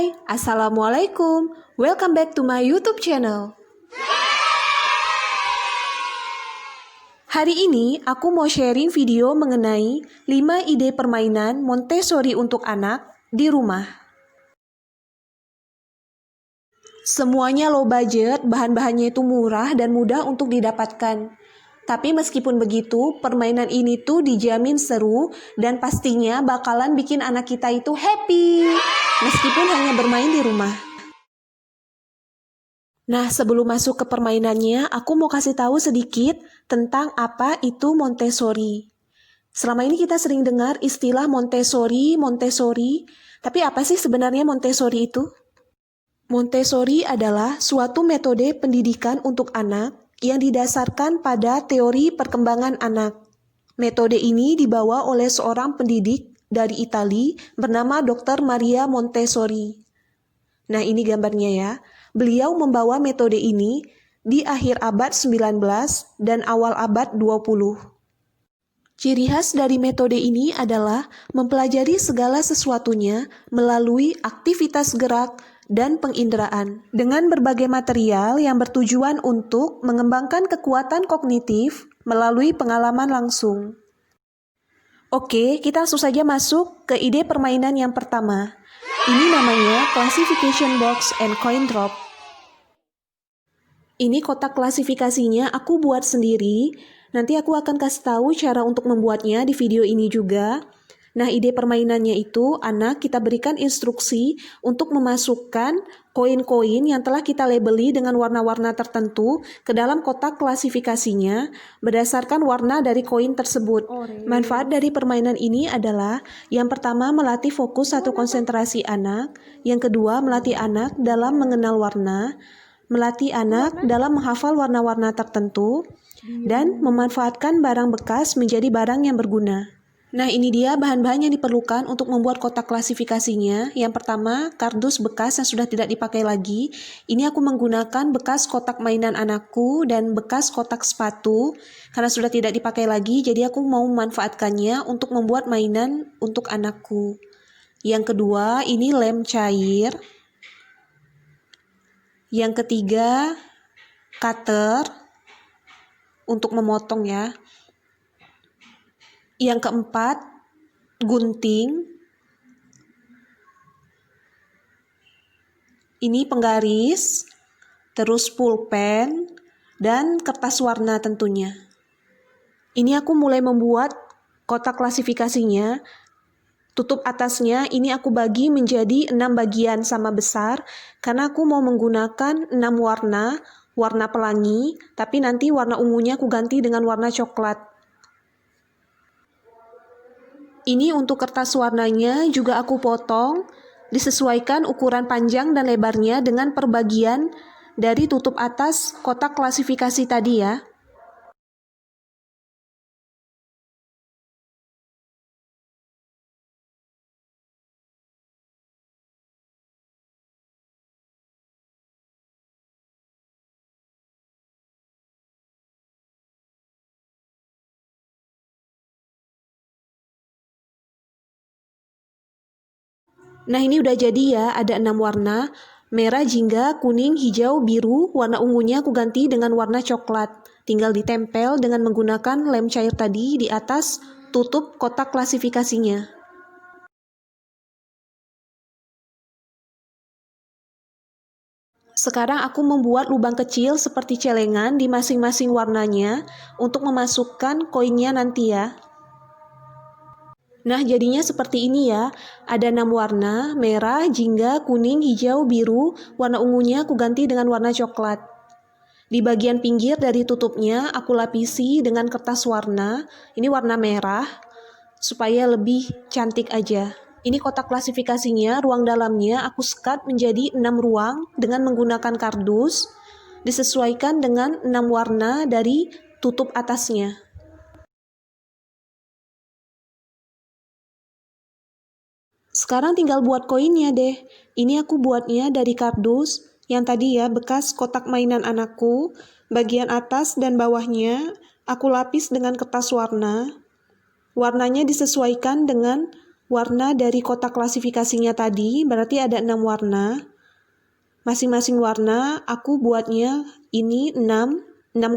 Hai, Assalamualaikum. Welcome back to my YouTube channel. Hari ini aku mau sharing video mengenai 5 ide permainan Montessori untuk anak di rumah. Semuanya low budget, bahan-bahannya itu murah dan mudah untuk didapatkan. Tapi meskipun begitu, permainan ini tuh dijamin seru dan pastinya bakalan bikin anak kita itu happy, meskipun hanya bermain di rumah. Nah, sebelum masuk ke permainannya, aku mau kasih tahu sedikit tentang apa itu Montessori. Selama ini kita sering dengar istilah Montessori, tapi apa sih sebenarnya Montessori itu? Montessori adalah suatu metode pendidikan untuk anak yang didasarkan pada teori perkembangan anak. Metode ini dibawa oleh seorang pendidik dari Italia bernama Dr. Maria Montessori. Nah, ini gambarnya ya. Beliau membawa metode ini di akhir abad 19 dan awal abad 20. Ciri khas dari metode ini adalah mempelajari segala sesuatunya melalui aktivitas gerak dan penginderaan dengan berbagai material yang bertujuan untuk mengembangkan kekuatan kognitif melalui pengalaman langsung. Oke, kita langsung saja masuk ke ide permainan yang pertama. Ini namanya Classification Box and Coin Drop. Ini kotak klasifikasinya aku buat sendiri. Nanti aku akan kasih tahu cara untuk membuatnya di video ini juga. Nah, ide permainannya itu, anak kita berikan instruksi untuk memasukkan koin-koin yang telah kita labeli dengan warna-warna tertentu ke dalam kotak klasifikasinya berdasarkan warna dari koin tersebut. Manfaat dari permainan ini adalah yang pertama melatih fokus atau konsentrasi anak, yang kedua melatih anak dalam mengenal warna, melatih anak dalam menghafal warna-warna tertentu, dan memanfaatkan barang bekas menjadi barang yang berguna. Nah, ini dia bahan-bahan yang diperlukan untuk membuat kotak klasifikasinya. Yang pertama, kardus bekas yang sudah tidak dipakai lagi. Ini aku menggunakan bekas kotak mainan anakku dan bekas kotak sepatu. Karena sudah tidak dipakai lagi, jadi aku mau memanfaatkannya untuk membuat mainan untuk anakku. Yang kedua, ini lem cair. Yang ketiga, cutter untuk memotong ya. Yang keempat, gunting. Ini penggaris, terus pulpen, dan kertas warna tentunya. Ini aku mulai membuat kotak klasifikasinya. Tutup atasnya ini aku bagi menjadi 6 bagian sama besar karena aku mau menggunakan 6 warna pelangi, tapi nanti warna ungunya aku ganti dengan warna coklat. Ini untuk kertas warnanya juga aku potong, disesuaikan ukuran panjang dan lebarnya dengan perbagian dari tutup atas kotak klasifikasi tadi ya. Nah, ini udah jadi ya, ada 6 warna, merah, jingga, kuning, hijau, biru, warna ungunya aku ganti dengan warna coklat. Tinggal ditempel dengan menggunakan lem cair tadi di atas tutup kotak klasifikasinya. Sekarang aku membuat lubang kecil seperti celengan di masing-masing warnanya untuk memasukkan koinnya nanti ya. Nah, jadinya seperti ini ya. Ada 6 warna, merah, jingga, kuning, hijau, biru. Warna ungunya aku ganti dengan warna coklat. Di bagian pinggir dari tutupnya, aku lapisi dengan kertas warna. Ini warna merah, supaya lebih cantik aja. Ini kotak klasifikasinya, ruang dalamnya aku sekat menjadi 6 ruang dengan menggunakan kardus. Disesuaikan dengan 6 warna dari tutup atasnya. Sekarang tinggal buat koinnya deh. Ini aku buatnya dari kardus yang tadi ya bekas kotak mainan anakku. Bagian atas dan bawahnya aku lapis dengan kertas warna. Warnanya disesuaikan dengan warna dari kotak klasifikasinya tadi, berarti ada 6 warna. Masing-masing warna aku buatnya ini 6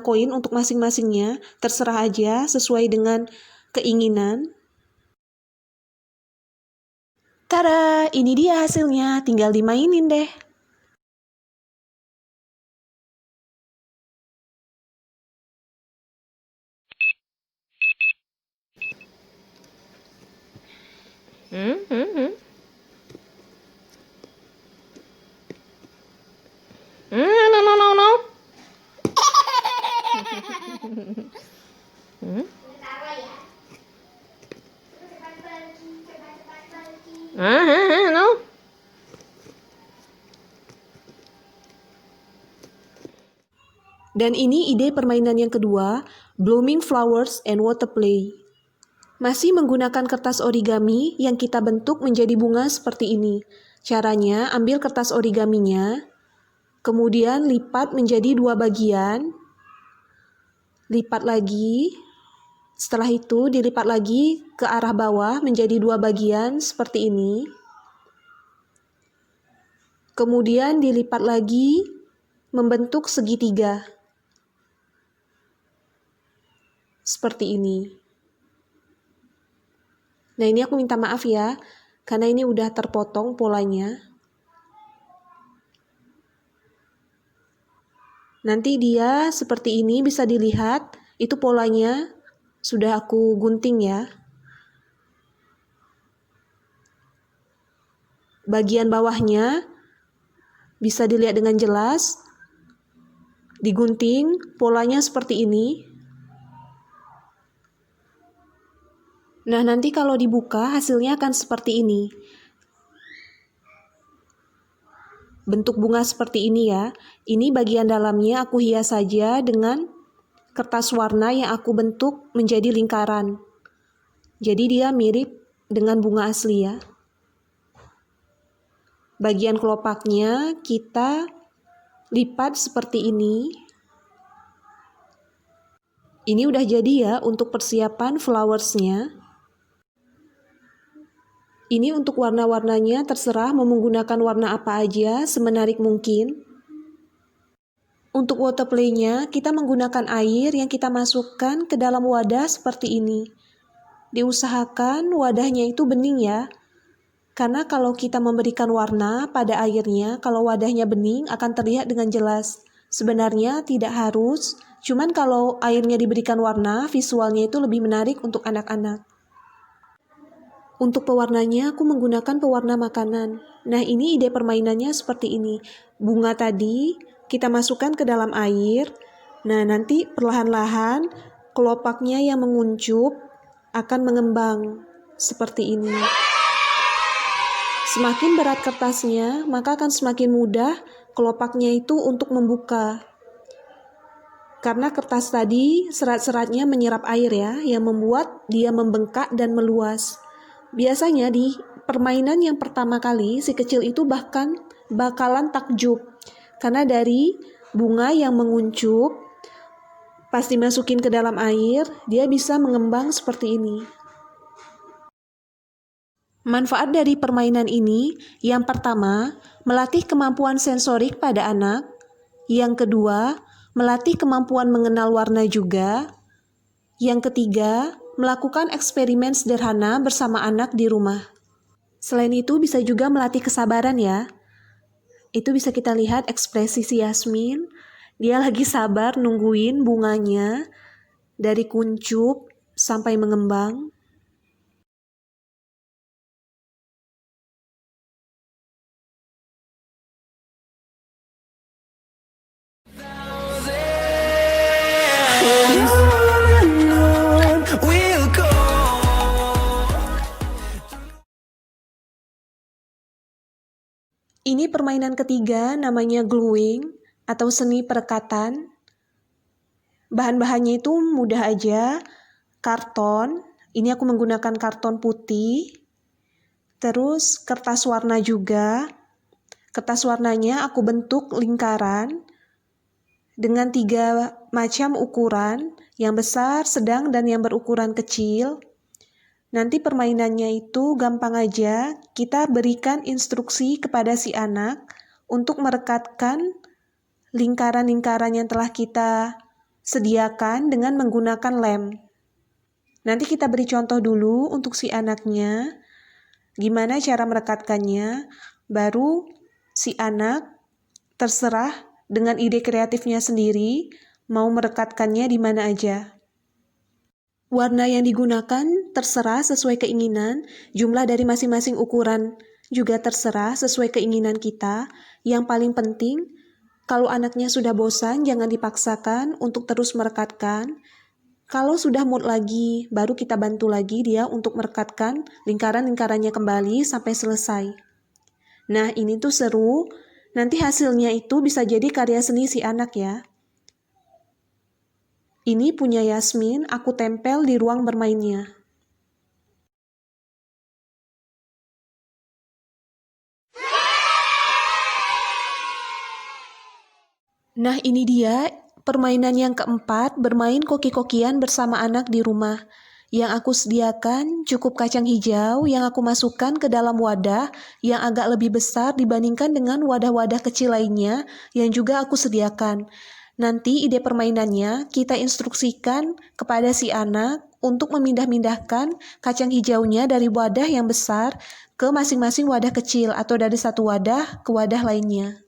koin untuk masing-masingnya. Terserah aja sesuai dengan keinginan. Tada, ini dia hasilnya, tinggal dimainin deh. No. No. Dan ini ide permainan yang kedua, Blooming Flowers and Water Play. Masih menggunakan kertas origami yang kita bentuk menjadi bunga seperti ini. Caranya, ambil kertas origaminya, kemudian lipat menjadi 2 bagian, lipat lagi, setelah itu dilipat lagi ke arah bawah menjadi 2 bagian seperti ini. Kemudian dilipat lagi membentuk segitiga. Seperti ini. Nah, ini aku minta maaf ya, karena ini udah terpotong polanya. Nanti dia seperti ini bisa dilihat, itu polanya sudah aku gunting ya. Bagian bawahnya bisa dilihat dengan jelas, digunting, polanya seperti ini. Nah, nanti kalau dibuka hasilnya akan seperti ini. Bentuk bunga seperti ini ya. Ini bagian dalamnya aku hias saja dengan kertas warna yang aku bentuk menjadi lingkaran. Jadi dia mirip dengan bunga asli ya. Bagian kelopaknya kita lipat seperti ini. Ini udah jadi ya untuk persiapan flowersnya. Ini untuk warna-warnanya terserah mau menggunakan warna apa aja semenarik mungkin. Untuk water play-nya kita menggunakan air yang kita masukkan ke dalam wadah seperti ini. Diusahakan wadahnya itu bening ya. Karena kalau kita memberikan warna pada airnya, kalau wadahnya bening akan terlihat dengan jelas. Sebenarnya tidak harus, cuman kalau airnya diberikan warna, visualnya itu lebih menarik untuk anak-anak. Untuk pewarnanya aku menggunakan pewarna makanan. Nah, ini ide permainannya seperti ini. Bunga tadi kita masukkan ke dalam air. Nah, nanti perlahan-lahan kelopaknya yang menguncup akan mengembang seperti ini. Semakin berat kertasnya, maka akan semakin mudah kelopaknya itu untuk membuka. Karena kertas tadi serat-seratnya menyerap air ya, yang membuat dia membengkak dan meluas. Biasanya di permainan yang pertama kali, si kecil itu bahkan bakalan takjub. Karena dari bunga yang menguncup, pas dimasukin ke dalam air, dia bisa mengembang seperti ini. Manfaat dari permainan ini, yang pertama, melatih kemampuan sensorik pada anak. Yang kedua, melatih kemampuan mengenal warna juga. Yang ketiga, melakukan eksperimen sederhana bersama anak di rumah. Selain itu bisa juga melatih kesabaran ya. Itu bisa kita lihat ekspresi si Yasmin. Dia lagi sabar nungguin bunganya dari kuncup sampai mengembang. Ini permainan ketiga namanya gluing atau seni perekatan. Bahan-bahannya itu mudah aja. Karton, ini aku menggunakan karton putih. Terus kertas warna juga. Kertas warnanya aku bentuk lingkaran dengan 3 macam ukuran, yang besar, sedang, dan yang berukuran kecil. Nanti permainannya itu gampang aja, kita berikan instruksi kepada si anak untuk merekatkan lingkaran-lingkaran yang telah kita sediakan dengan menggunakan lem. Nanti kita beri contoh dulu untuk si anaknya, gimana cara merekatkannya, baru si anak terserah dengan ide kreatifnya sendiri, mau merekatkannya di mana aja. Warna yang digunakan terserah sesuai keinginan, jumlah dari masing-masing ukuran juga terserah sesuai keinginan kita. Yang paling penting, kalau anaknya sudah bosan, jangan dipaksakan untuk terus merekatkan. Kalau sudah mood lagi, baru kita bantu lagi dia untuk merekatkan lingkaran-lingkarannya kembali sampai selesai. Nah, ini tuh seru. Nanti hasilnya itu bisa jadi karya seni si anak ya. Ini punya Yasmin, aku tempel di ruang bermainnya. Nah, ini dia permainan yang keempat, bermain koki-kokian bersama anak di rumah. Yang aku sediakan cukup kacang hijau yang aku masukkan ke dalam wadah yang agak lebih besar dibandingkan dengan wadah-wadah kecil lainnya yang juga aku sediakan. Nanti ide permainannya kita instruksikan kepada si anak untuk memindah-mindahkan kacang hijaunya dari wadah yang besar ke masing-masing wadah kecil atau dari satu wadah ke wadah lainnya.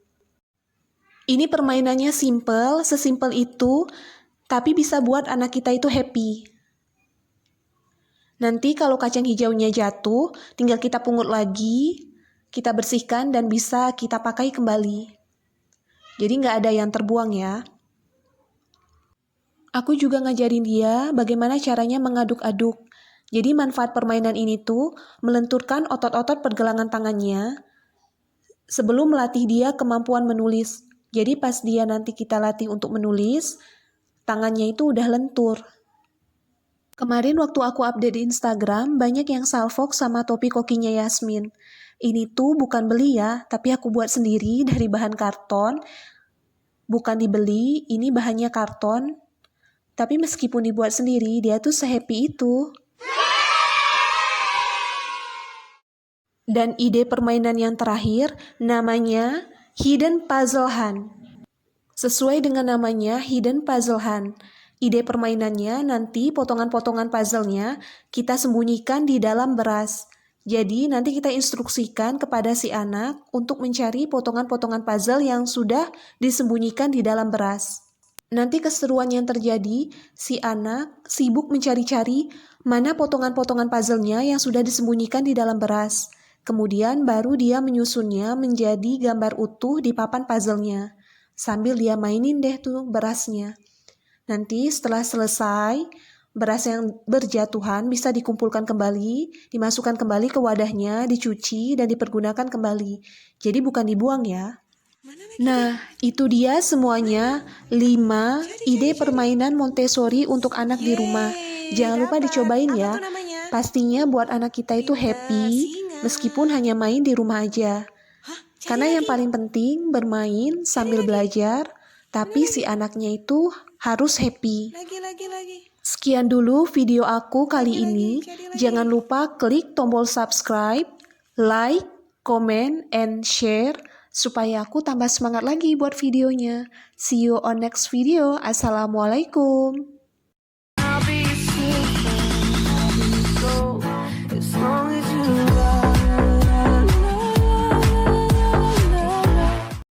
Ini permainannya simple, sesimpel itu, tapi bisa buat anak kita itu happy. Nanti kalau kacang hijaunya jatuh, tinggal kita pungut lagi, kita bersihkan dan bisa kita pakai kembali. Jadi nggak ada yang terbuang ya. Aku juga ngajarin dia bagaimana caranya mengaduk-aduk. Jadi manfaat permainan ini tuh melenturkan otot-otot pergelangan tangannya sebelum melatih dia kemampuan menulis. Jadi pas dia nanti kita latih untuk menulis, tangannya itu udah lentur. Kemarin waktu aku update di Instagram, banyak yang salfok sama topi kokinya Yasmin. Ini tuh bukan beli ya, tapi aku buat sendiri dari bahan karton. Bukan dibeli, ini bahannya karton. Tapi meskipun dibuat sendiri, dia tuh se-happy itu. Dan ide permainan yang terakhir, namanya Hidden Puzzle Hunt. Sesuai dengan namanya, Hidden Puzzle Hunt. Ide permainannya nanti potongan-potongan puzzle-nya kita sembunyikan di dalam beras. Jadi nanti kita instruksikan kepada si anak untuk mencari potongan-potongan puzzle yang sudah disembunyikan di dalam beras. Nanti keseruan yang terjadi, si anak sibuk mencari-cari mana potongan-potongan puzzle-nya yang sudah disembunyikan di dalam beras. Kemudian baru dia menyusunnya menjadi gambar utuh di papan puzzle-nya. Sambil dia mainin deh tuh berasnya. Nanti setelah selesai, beras yang berjatuhan bisa dikumpulkan kembali, dimasukkan kembali ke wadahnya, dicuci, dan dipergunakan kembali. Jadi bukan dibuang ya. Nah, itu dia semuanya 5 ide permainan Montessori untuk anak di rumah. Jangan lupa dicobain ya. Pastinya buat anak kita itu happy meskipun hanya main di rumah aja. Karena yang paling penting bermain sambil belajar, tapi si anaknya itu harus happy. Sekian dulu video aku kali ini. Jangan lupa klik tombol subscribe, like, comment, and share supaya aku tambah semangat lagi buat videonya. See you on next video. Assalamualaikum.